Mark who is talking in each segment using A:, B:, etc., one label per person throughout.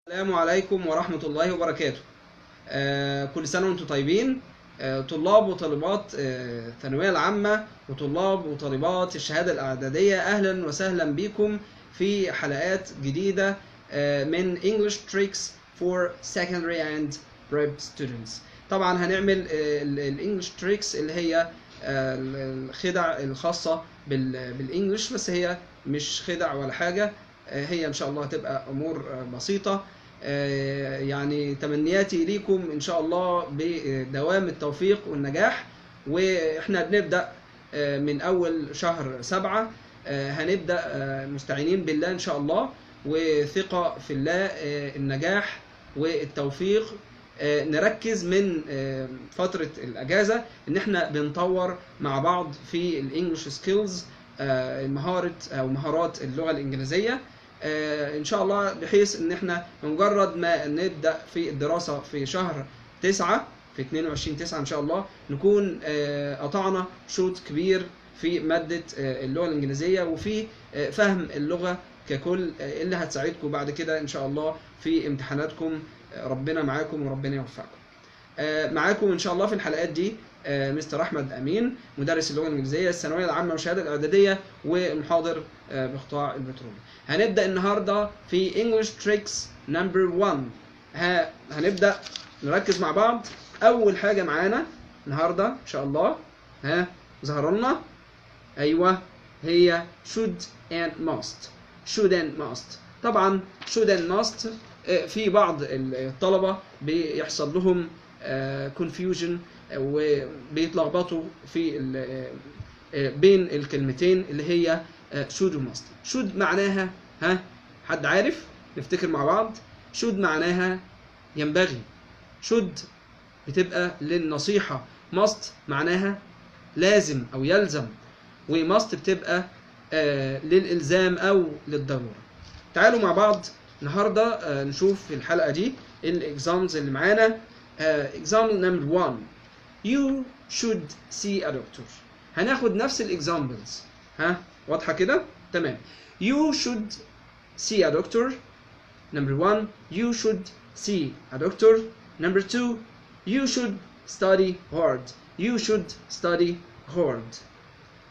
A: السلام عليكم ورحمة الله وبركاته. كل سنة وانتم طيبين. طلاب وطالبات الثانوية العامة وطلاب وطالبات الشهادة الإعدادية، أهلا وسهلا بكم في حلقات جديدة من English Tricks for Secondary and Prep Students. طبعا هنعمل الانجلش تريكس اللي هي الخدع الخاصة بالانجلش، بس هي مش خدع ولا حاجة، هي ان شاء الله هتبقى امور بسيطة. يعني تمنياتي ليكم ان شاء الله بدوام التوفيق والنجاح. واحنا بنبدأ من اول شهر 7، هنبدأ مستعينين بالله ان شاء الله وثقة في الله، النجاح والتوفيق. نركز من فترة الأجازة إن إحنا بنطور مع بعض في الإنجليش سكيلز، مهارات اللغة الإنجليزية إن شاء الله، بحيث إن إحنا بمجرد ما نبدأ في الدراسة في شهر 9 في 22/9 إن شاء الله نكون قطعنا شوط كبير في مادة اللغة الإنجليزية وفي فهم اللغة ككل، اللي هتساعدكم بعد كده إن شاء الله في امتحاناتكم. ربنا معاكم وربنا يوفقكم. معاكم ان شاء الله في الحلقات دي مستر احمد امين، مدرس اللغه الانجليزيه الثانويه العامه والشهاده الاعداديه ومحاضر بقطاع البترول. هنبدا النهارده في English Tricks نمبر 1. هنبدا نركز مع بعض. اول حاجه معانا النهارده ان شاء الله ظهر لنا، ايوه، هي should and must. should and must. طبعا should and must في بعض الطلبة بيحصل لهم confusion وبيتلخبطوا في بين الكلمتين اللي هي should و must. should معناها حد عارف؟ نفتكر مع بعض. should معناها ينبغي، should بتبقى للنصيحة، must معناها لازم أو يلزم، و must بتبقى للإلزام أو للضرورة. تعالوا مع بعض النهارده نشوف في الحلقه دي الاكزامز اللي معانا. اكزامبل نمبر 1، you should see a doctor. هناخد نفس الاكزامبلز. واضحه كده؟ تمام. you should see a doctor. number 1 you should see a doctor. number 2 you should study hard. you should study hard.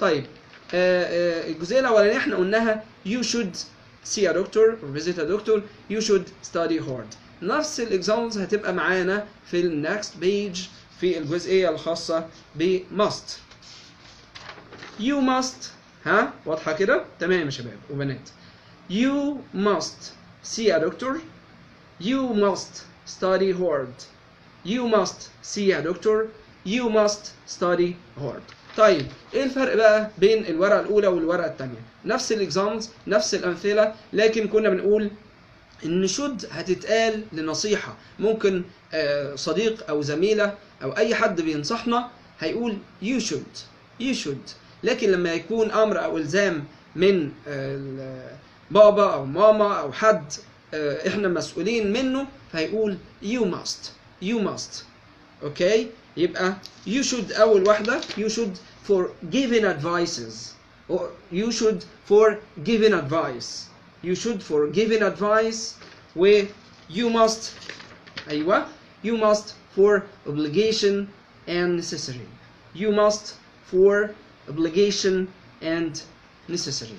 A: طيب الجزئيه الاولانيه احنا قلناها you should see a doctor or visit a doctor. you should study hard. نفس الاكزامبلز هتبقى معانا في النكست بيج في الجزئيه الخاصه ب must. you must. واضحه كده؟ تمام يا شباب وبنات. you must see a doctor. you must study hard. you must see a doctor. you must study hard. طيب ايه الفرق بقى بين الورقه الاولى والورقه الثانيه؟ نفس الاكزامز، نفس الامثله، لكن كنا بنقول ان should هتتقال لنصيحه. ممكن صديق او زميله او اي حد بينصحنا هيقول you should. you should. لكن لما يكون امر او الزام من بابا او ماما او حد احنا مسؤولين منه فهيقول you must. you must. اوكي، يبقى you should أول واحدة you should for giving advices, or you should for giving advice. you should for giving advice و you must، أيوة، you must for obligation and necessary. you must for obligation and necessary.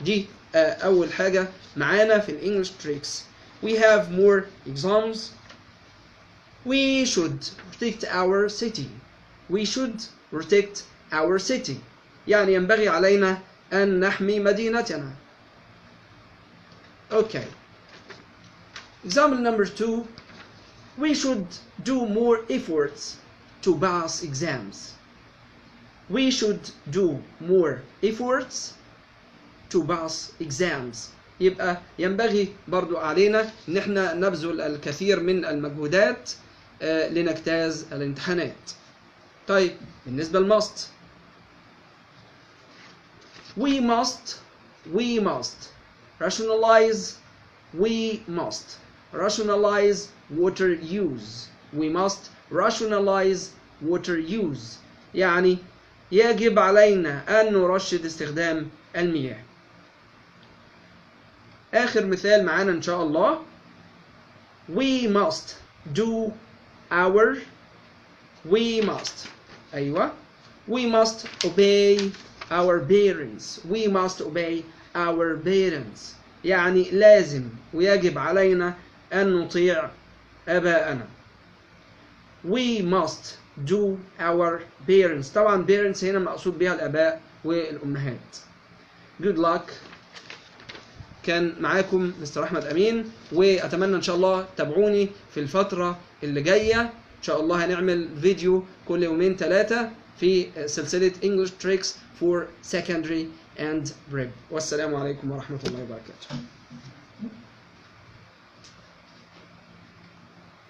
A: دي أول حاجة معانا في الإنجليش تريكس. we have more examples. we should protect our city. we should protect our city. يعني ينبغي علينا أن نحمي مدينتنا. Okay. Example number 2. we should do more efforts to pass exams. we should do more efforts to pass exams. يبقى ينبغي برضو علينا ان احنا نبذل الكثير من المجهودات لنجتاز الامتحانات. طيب بالنسبة للماست we must rationalize. we must rationalize water use. we must rationalize water use. يعني يجب علينا أن نرشد استخدام المياه. آخر مثال معانا إن شاء الله we must do our we must أيوة we must obey our parents we must obey our parents يعني لازم ويجب علينا أن نطيع آباءنا. We must do our parents. طبعا parents هنا مقصود بها الآباء والأمهات. Good luck. كان معاكم مستر أحمد أمين، وأتمنى إن شاء الله تابعوني في الفترة اللي جاية. إن شاء الله هنعمل فيديو كل يومين 3 في سلسلة English Tricks for Secondary and Prep. والسلام عليكم ورحمة الله وبركاته.